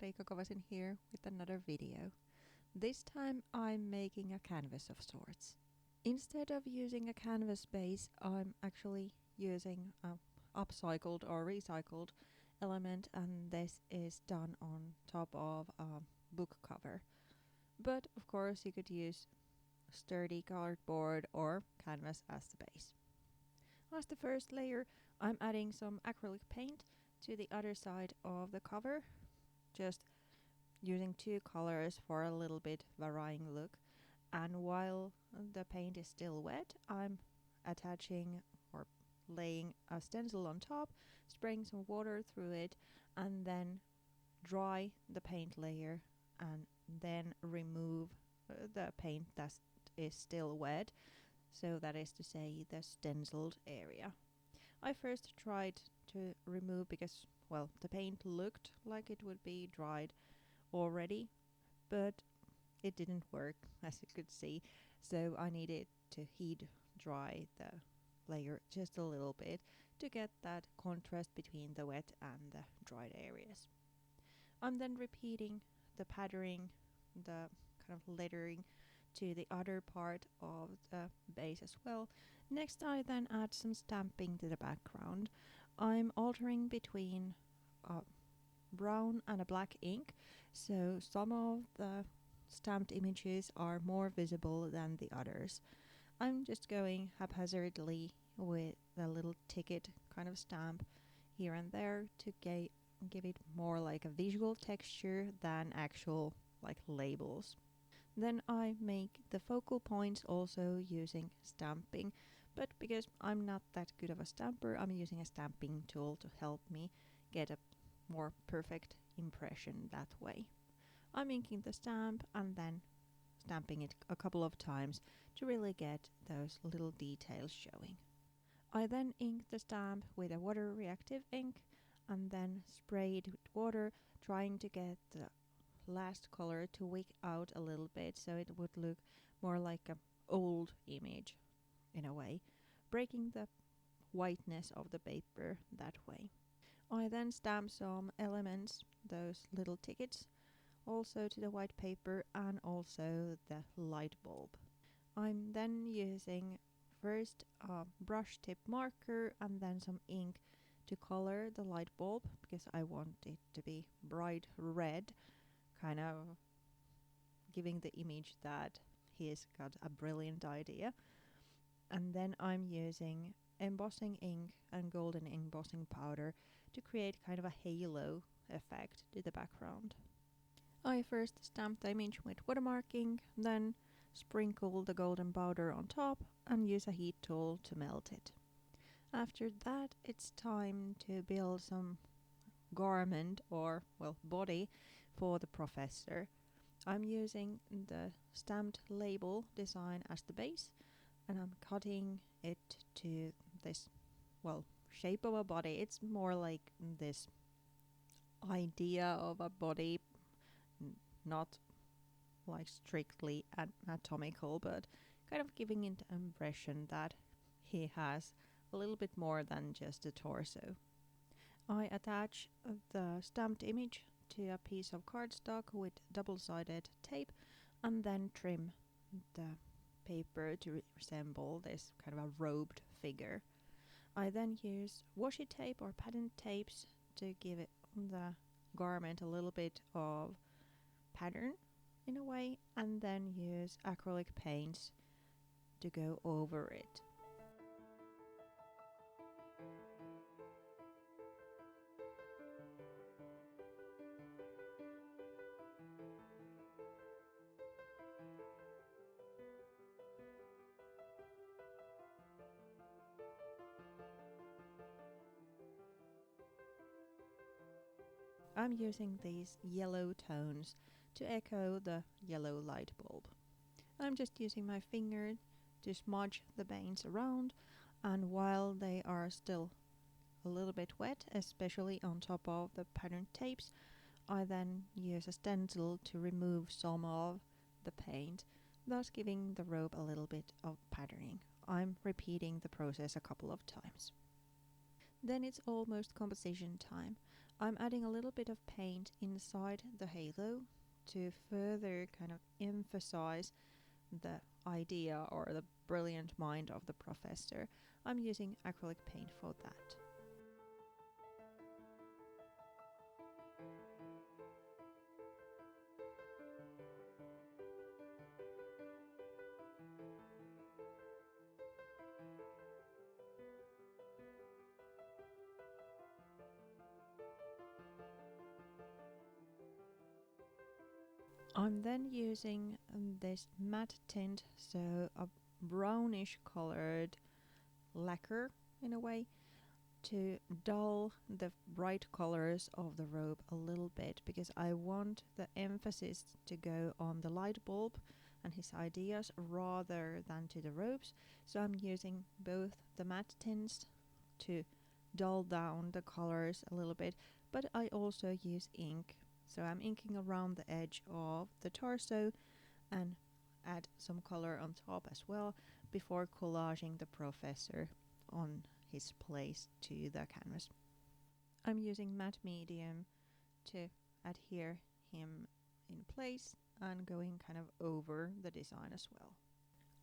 Riikka Kovasin here with another video. This time I'm making a canvas of sorts. Instead of using a canvas base, I'm actually using a upcycled or recycled element, and this is done on top of a book cover. But of course you could use sturdy cardboard or canvas as the base. As the first layer, I'm adding some acrylic paint to the other side of the cover, just using two colors for a little bit varying look. And while the paint is still wet, I'm attaching or laying a stencil on top, spraying some water through it, and then dry the paint layer and then remove the paint that is still wet, so that is to say the stenciled area. I first tried to remove because, well, the paint looked like it would be dried already, but it didn't work, as you could see, so I needed to heat dry the layer just a little bit to get that contrast between the wet and the dried areas. I'm then repeating the patterning, the kind of lettering to the other part of the base as well. Next I then add some stamping to the background. I'm altering between a brown and a black ink, so some of the stamped images are more visible than the others. I'm just going haphazardly with a little ticket kind of stamp here and there to give it more like a visual texture than actual like labels. Then I make the focal points also using stamping, but because I'm not that good of a stamper, I'm using a stamping tool to help me get a more perfect impression that way. I'm inking the stamp and then stamping it a couple of times to really get those little details showing. I then ink the stamp with a water reactive ink and then spray it with water, trying to get the last color to wick out a little bit so it would look more like an old image in a way, breaking the whiteness of the paper that way. I then stamp some elements, those little tickets, also to the white paper and also the light bulb. I'm then using first a brush tip marker and then some ink to color the light bulb because I want it to be bright red, kind of giving the image that he's got a brilliant idea. And then I'm using embossing ink and golden embossing powder to create kind of a halo effect to the background. I first stamp the image with watermarking, then sprinkle the golden powder on top and use a heat tool to melt it. After that, it's time to build some garment or, well, body for the professor. I'm using the stamped label design as the base, and I'm cutting it to this, well, shape of a body. It's more like this idea of a body, not like strictly anatomical, but kind of giving it the impression that he has a little bit more than just a torso. I attach the stamped image to a piece of cardstock with double-sided tape and then trim the paper to resemble this kind of a robed figure. I then use washi tape or pattern tapes to give it the garment a little bit of pattern in a way, and then use acrylic paints to go over it. I'm using these yellow tones to echo the yellow light bulb. I'm just using my finger to smudge the veins around, and while they are still a little bit wet, especially on top of the pattern tapes, I then use a stencil to remove some of the paint, thus giving the robe a little bit of patterning. I'm repeating the process a couple of times. Then it's almost composition time. I'm adding a little bit of paint inside the halo to further kind of emphasize the idea or the brilliant mind of the professor. I'm using acrylic paint for that. I'm then using this matte tint, so a brownish colored lacquer in a way, to dull the bright colors of the robe a little bit, because I want the emphasis to go on the light bulb and his ideas rather than to the robes. So I'm using both the matte tints to dull down the colors a little bit, but I also use ink. So I'm inking around the edge of the torso and add some color on top as well before collaging the professor on his place to the canvas. I'm using matte medium to adhere him in place and going kind of over the design as well.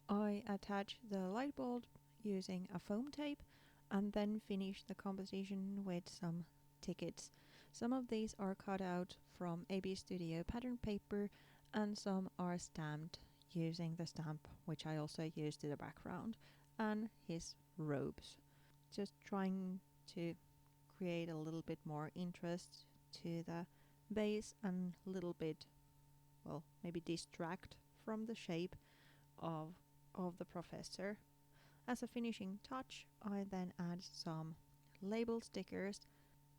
I attach the light bulb using a foam tape and then finish the composition with some tickets. Some of these are cut out from AB Studio pattern paper and some are stamped using the stamp which I also use to the background, and his robes. Just trying to create a little bit more interest to the base and a little bit, well, maybe distract from the shape of the professor. As a finishing touch, I then add some label stickers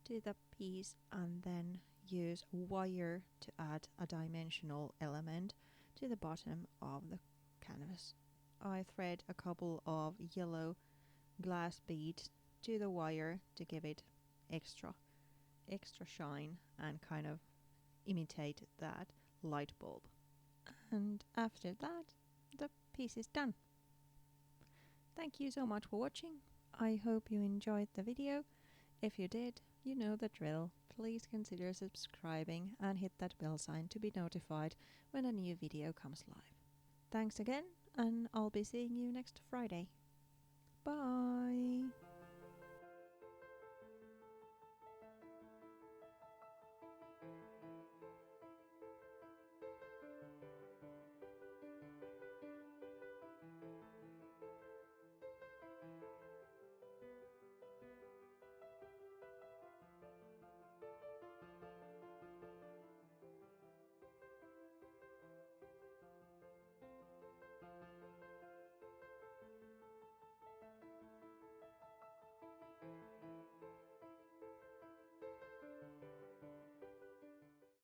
to the piece and then use wire to add a dimensional element to the bottom of the canvas. I thread a couple of yellow glass beads to the wire to give it extra shine and kind of imitate that light bulb. And after that, the piece is done. Thank you so much for watching. I hope you enjoyed the video. If you did, you know the drill. Please consider subscribing and hit that bell sign to be notified when a new video comes live. Thanks again, and I'll be seeing you next Friday. Bye!